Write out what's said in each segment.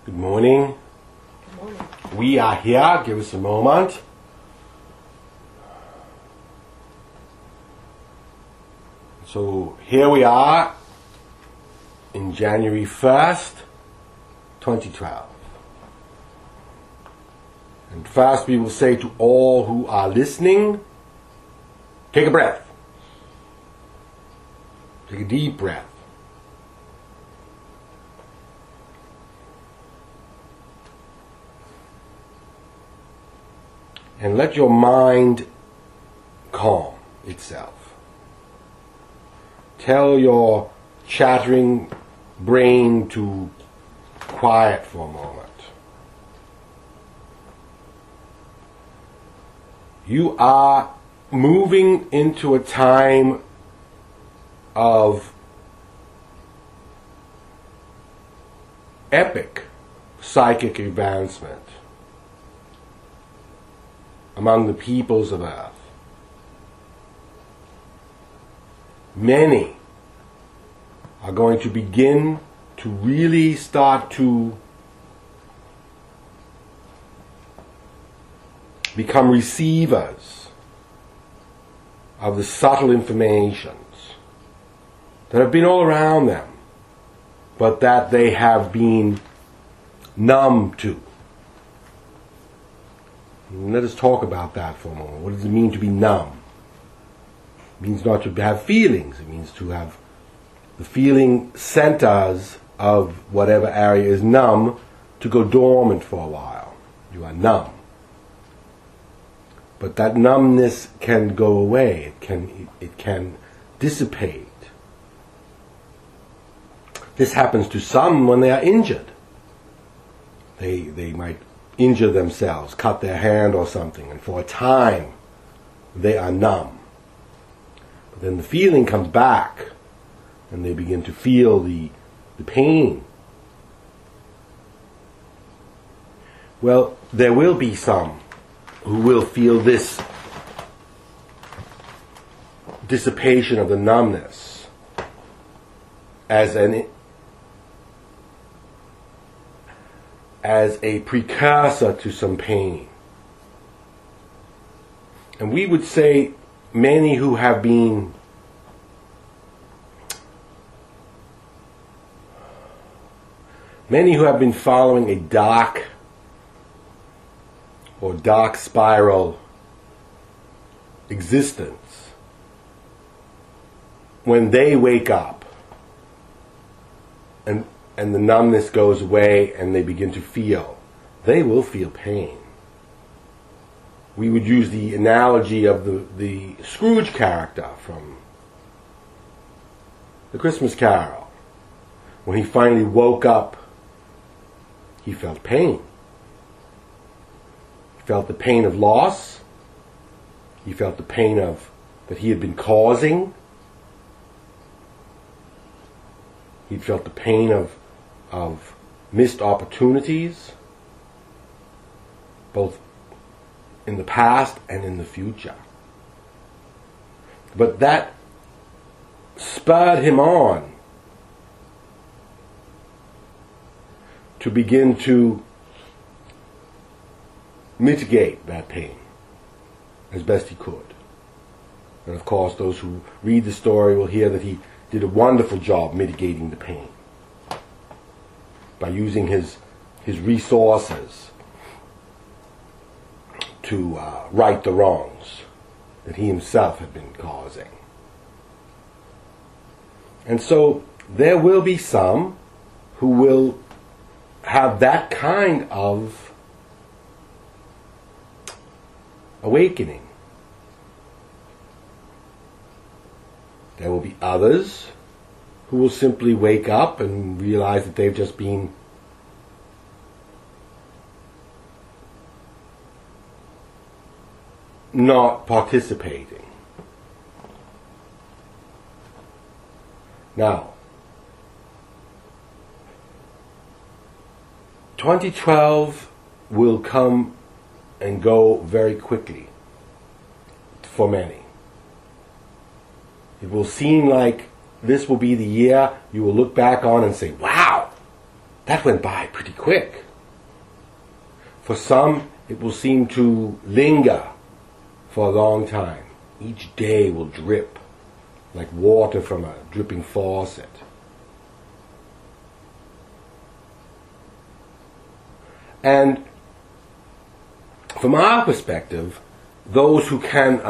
Good morning. Good morning. We are here. Give us a moment. So here we are in January 1st, 2012. And first we will say to all who are listening, take a breath. Take a deep breath. And let your mind calm itself. Tell your chattering brain to quiet for a moment. You are moving into a time of epic psychic advancement among the peoples of Earth. Many are going to begin to really start to become receivers of the subtle informations that have been all around them, but that they have been numb to. Let us talk about that for a moment. What does it mean to be numb? It means not to have feelings. It means to have the feeling centers of whatever area is numb to go dormant for a while. You are numb. But that numbness can go away. It can dissipate. This happens to some when they are injured. They might injure themselves, cut their hand or something, and for a time they are numb. But then the feeling comes back and they begin to feel the pain. Well, there will be some who will feel this dissipation of the numbness as a precursor to some pain. And we would say many who have been following a dark spiral existence, when they wake up and the numbness goes away and they begin to feel, they will feel pain. We would use the analogy of the Scrooge character from the Christmas Carol. When he finally woke up, he felt pain. He felt the pain of loss. He felt the pain that he had been causing. He felt the pain of missed opportunities, both in the past and in the future. But that spurred him on to begin to mitigate that pain as best he could. And of course, those who read the story will hear that he did a wonderful job mitigating the pain by using his resources to right the wrongs that he himself had been causing. And so there will be some who will have that kind of awakening. There will be others who will simply wake up and realize that they've just been not participating. Now, 2012 will come and go very quickly for many. It will seem like this will be the year you will look back on and say, wow, That went by pretty quick. For some, it will seem to linger for a long time. Each day will drip like water from a dripping faucet. And from our perspective, those who can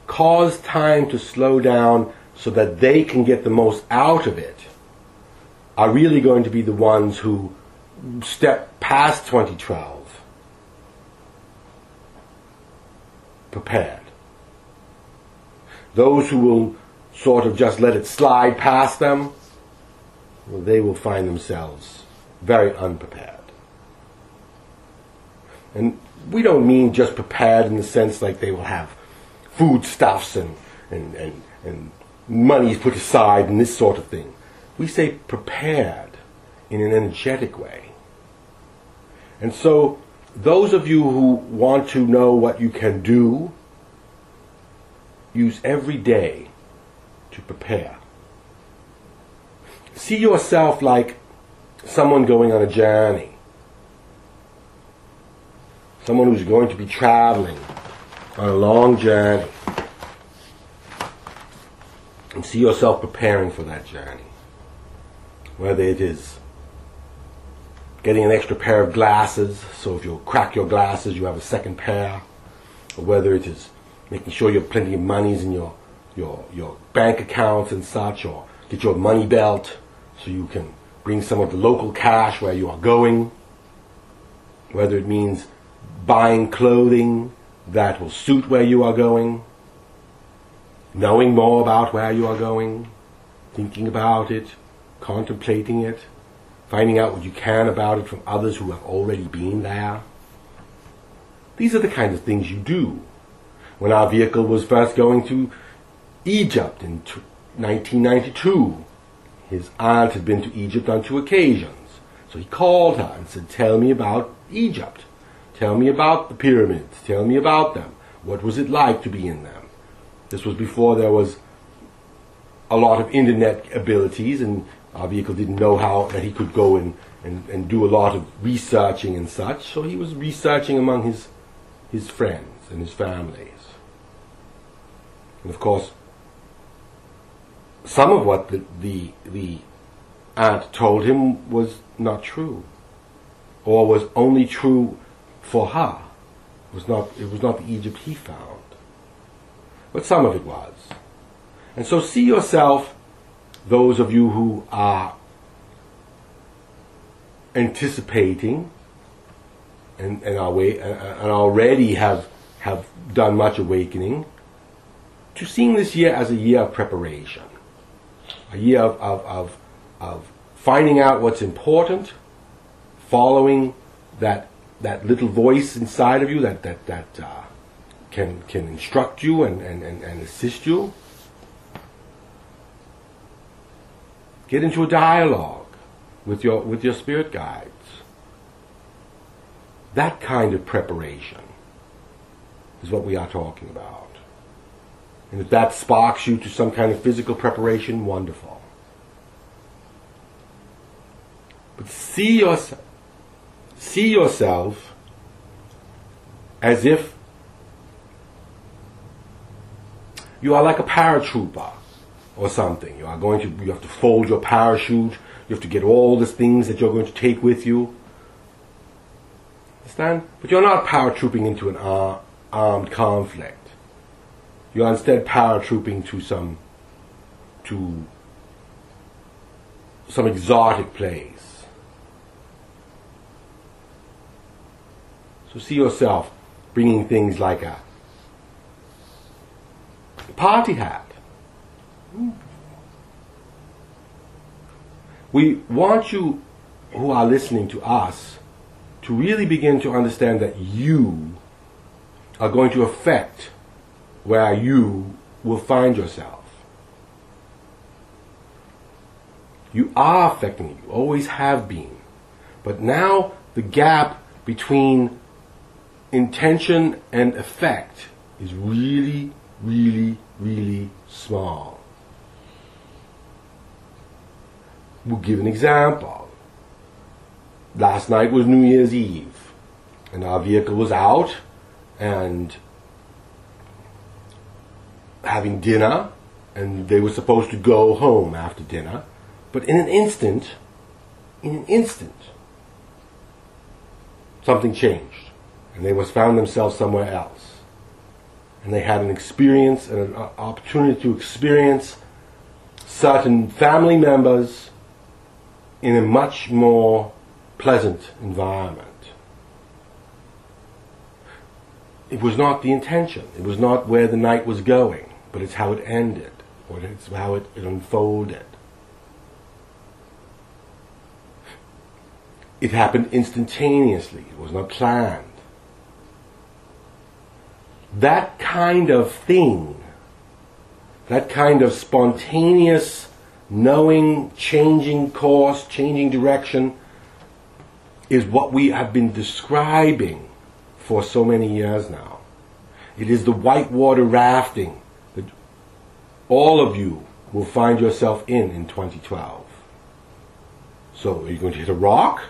cause time to slow down so that they can get the most out of it are really going to be the ones who step past 2012 prepared. Those who will sort of just let it slide past them, well, they will find themselves very unprepared. And we don't mean just prepared in the sense like they will have foodstuffs and money put aside and this sort of thing. We say prepared in an energetic way. And so those of you who want to know what you can do, use every day to prepare. See yourself like someone going on a journey. Someone who's going to be traveling on a long journey. And see yourself preparing for that journey. Whether it is getting an extra pair of glasses, so if you crack your glasses you have a second pair, or whether it is making sure you have plenty of monies in your bank accounts and such, or get your money belt so you can bring some of the local cash where you are going, whether it means buying clothing that will suit where you are going, knowing more about where you are going, thinking about it, contemplating it, finding out what you can about it from others who have already been there. These are the kinds of things you do. When our vehicle was first going to Egypt in 1992, his aunt had been to Egypt on 2 occasions. So he called her and said, "Tell me about Egypt. Tell me about the pyramids. Tell me about them. What was it like to be in them?" This was before there was a lot of internet abilities, and our vehicle didn't know how that he could go and do a lot of researching and such. So he was researching among his friends and his families. And of course, some of what the aunt told him was not true, or was only true for her. It was not the Egypt he found, but some of it was. And so see yourself, those of you who are anticipating and already have done much awakening, to seeing this year as a year of preparation, a year of finding out what's important, following that little voice inside of you that can instruct you and assist you. Get into a dialogue with your spirit guides. That kind of preparation is what we are talking about. And if that sparks you to some kind of physical preparation, wonderful. But see yourself as if you are like a paratrooper or something. You have to fold your parachute. You have to get all the things that you're going to take with you. Understand? But you're not paratrooping into an armed conflict. You are instead paratrooping to some exotic place. So see yourself bringing things like a party hat. We want you who are listening to us to really begin to understand that you are going to affect where you will find yourself. You are affecting it. You always have been. But now the gap between intention and effect is really, really, really small. We'll give an example. last night was New Year's Eve, and our vehicle was out and having dinner, and they were supposed to go home after dinner, but in an instant, something changed, and they found themselves somewhere else, and they had an experience and an opportunity to experience certain family members in a much more pleasant environment. It was not the intention. It was not where the night was going, but it's how it ended, or it's how it unfolded. It happened instantaneously. It was not planned. That kind of thing, that kind of spontaneous knowing, changing course, changing direction, is what we have been describing for so many years now. It is the whitewater rafting that all of you will find yourself in 2012. So are you going to hit a rock?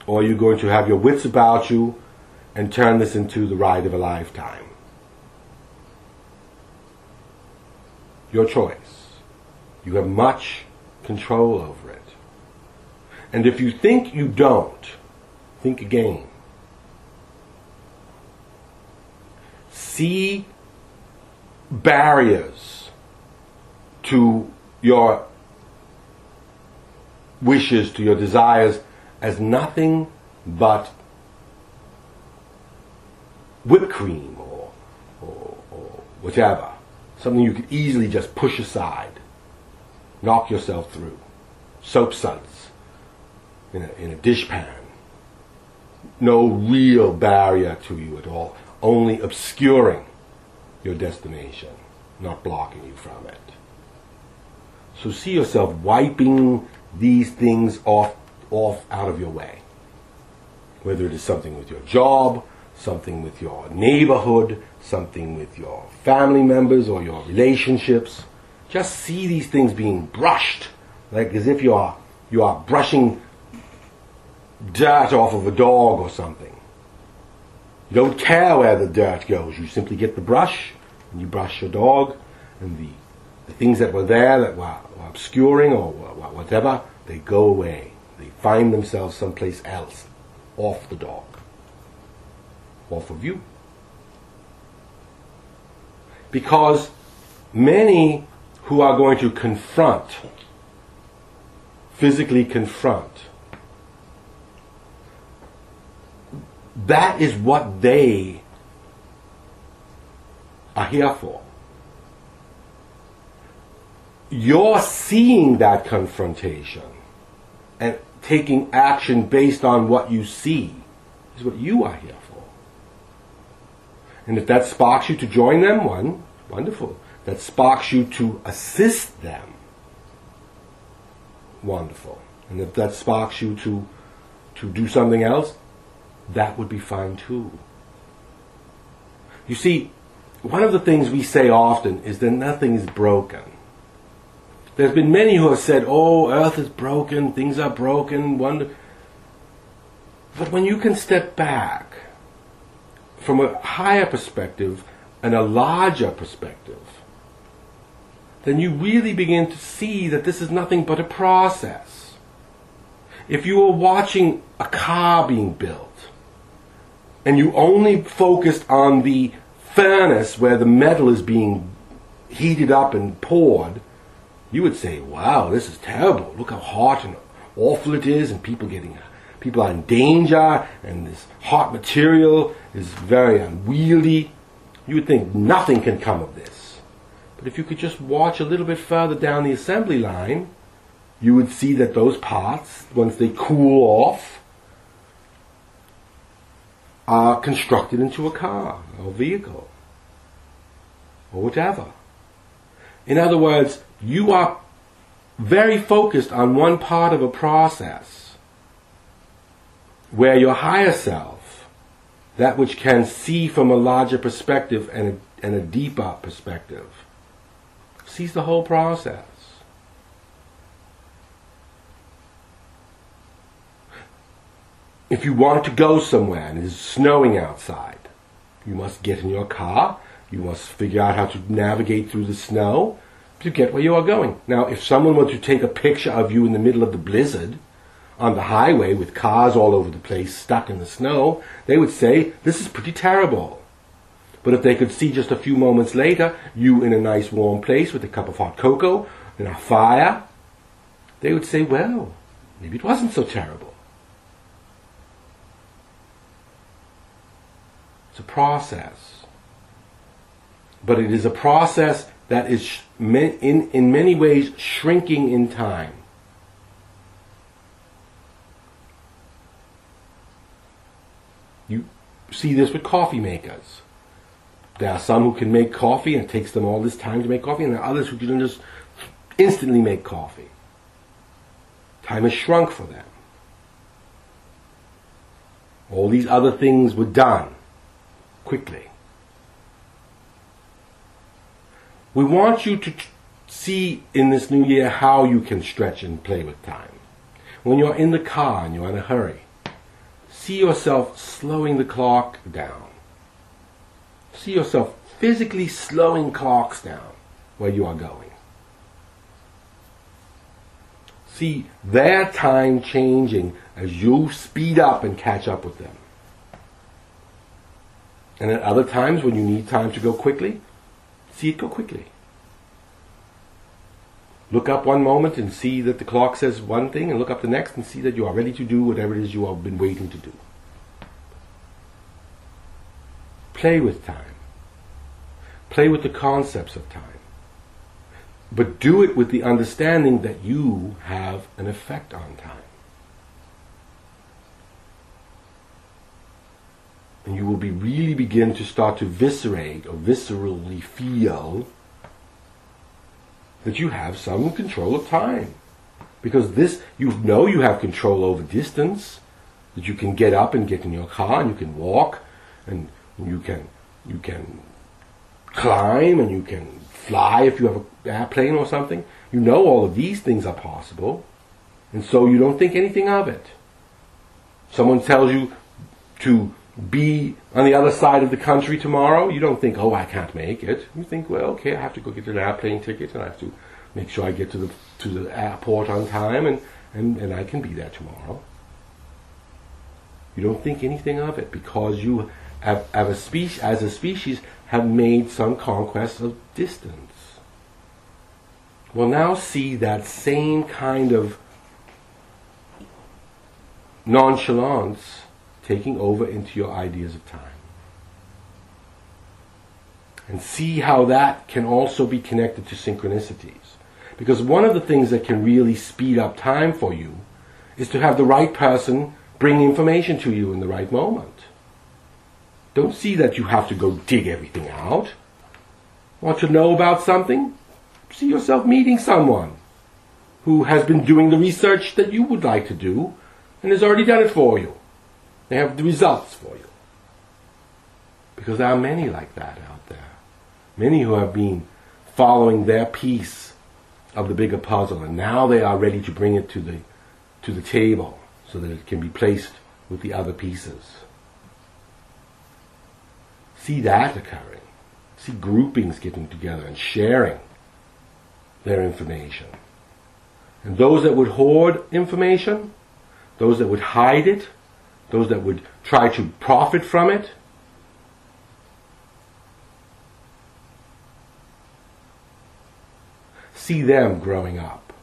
Or are you going to have your wits about you and turn this into the ride of a lifetime? Your choice. You have much control over it. And if you think you don't, think again. See barriers to your wishes, to your desires, as nothing but whipped cream or whatever. Something you could easily just push aside, knock yourself through. Soap suds in a dishpan. No real barrier to you at all, only obscuring your destination, not blocking you from it. So see yourself wiping these things off out of your way. Whether it is something with your job, something with your neighborhood, something with your family members or your relationships. Just see these things being brushed, like as if you are brushing dirt off of a dog or something. You don't care where the dirt goes. You simply get the brush and you brush your dog, and the things that were there that were obscuring or whatever, they go away. They find themselves someplace else, off the dog, off of you. Because many who are going to confront, physically confront, that is what they are here for. You're seeing that confrontation and taking action based on what you see is what you are here for. And if that sparks you to join them, wonderful. That sparks you to assist them, wonderful. And if that sparks you to do something else, that would be fine too. You see, one of the things we say often is that nothing is broken. There's been many who have said, oh, earth is broken, things are broken, but when you can step back from a higher perspective and a larger perspective, then you really begin to see that this is nothing but a process. If you were watching a car being built, and you only focused on the furnace where the metal is being heated up and poured, you would say, wow, this is terrible. Look how hot and awful it is, and people are in danger, and this hot material is very unwieldy. You would think nothing can come of this. But if you could just watch a little bit further down the assembly line, you would see that those parts, once they cool off, are constructed into a car or vehicle or whatever. In other words, you are very focused on one part of a process where your higher self, that which can see from a larger perspective and a deeper perspective, sees the whole process. if you want to go somewhere and it is snowing outside, you must get in your car, you must figure out how to navigate through the snow to get where you are going. Now, if someone were to take a picture of you in the middle of the blizzard on the highway with cars all over the place stuck in the snow, they would say, this is pretty terrible. But if they could see just a few moments later you in a nice warm place with a cup of hot cocoa and a fire, they would say, well, maybe it wasn't so terrible. It's a process. But it is a process that is in many ways shrinking in time. You see this with coffee makers. There are some who can make coffee and it takes them all this time to make coffee, and there are others who can just instantly make coffee. Time has shrunk for them. All these other things were done quickly. We want you to see in this new year how you can stretch and play with time. When you're in the car and you're in a hurry, see yourself slowing the clock down. See yourself physically slowing clocks down where you are going. See their time changing as you speed up and catch up with them. And at other times when you need time to go quickly, see it go quickly. Look up one moment and see that the clock says one thing, and look up the next and see that you are ready to do whatever it is you have been waiting to do. Play with time. Play with the concepts of time. But do it with the understanding that you have an effect on time. And you will really begin to start to viscerate or viscerally feel that you have some control of time. Because this, you know you have control over distance, that you can get up and get in your car and you can walk and you can climb and you can fly if you have an airplane or something. You know all of these things are possible, and so you don't think anything of it. Someone tells you to be on the other side of the country tomorrow, you don't think, oh, I can't make it. You think, well, okay, I have to go get an airplane ticket and I have to make sure I get to the airport on time and I can be there tomorrow. You don't think anything of it because you as a species have made some conquest of distance. Well, now see that same kind of nonchalance taking over into your ideas of time. And see how that can also be connected to synchronicities. Because one of the things that can really speed up time for you is to have the right person bring information to you in the right moment. Don't see that you have to go dig everything out. Want to know about something? See yourself meeting someone who has been doing the research that you would like to do and has already done it for you. They have the results for you. Because there are many like that out there. Many who have been following their piece of the bigger puzzle, and now they are ready to bring it to the table so that it can be placed with the other pieces. See that occurring. See groupings getting together and sharing their information. And those that would hoard information, those that would hide it, those that would try to profit from it, see them growing up.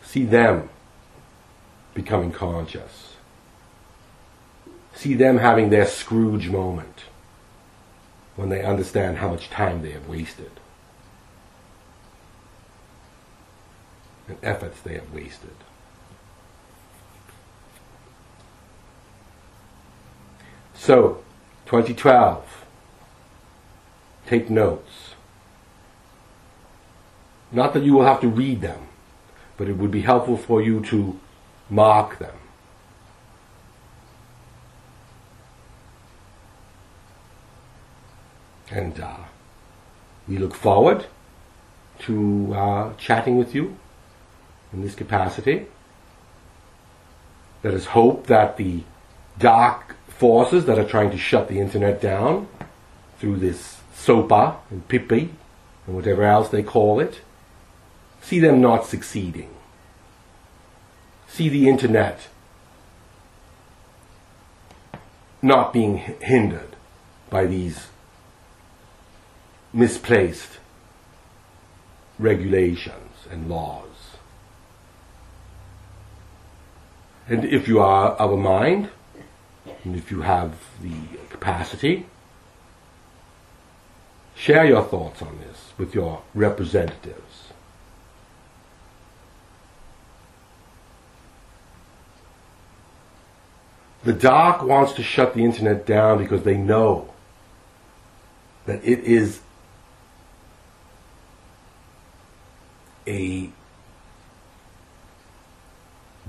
See them becoming conscious. See them having their Scrooge moment when they understand how much time they have wasted and efforts they have wasted. So, 2012, take notes. Not that you will have to read them, but it would be helpful for you to mark them. And we look forward to chatting with you in this capacity. Let us hope that the dark forces that are trying to shut the internet down through this SOPA and PIPI and whatever else they call it, see them not succeeding. See the internet not being hindered by these misplaced regulations and laws. And if you are of a mind, and if you have the capacity, share your thoughts on this with your representatives. The dark wants to shut the internet down because they know that it is a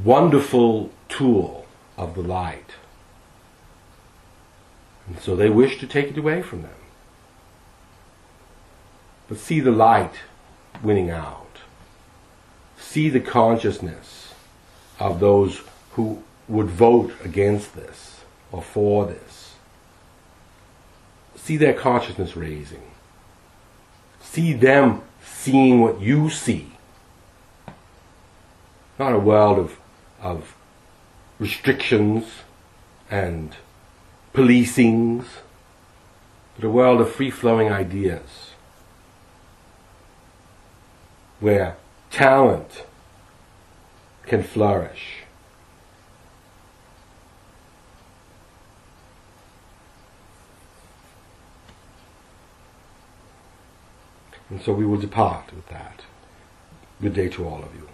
wonderful tool of the light. And so they wish to take it away from them. But see the light winning out. See the consciousness of those who would vote against this or for this. See their consciousness raising. See them seeing what you see. Not a world of restrictions and policings, but a world of free-flowing ideas where talent can flourish. And so we will depart with that. Good day to all of you.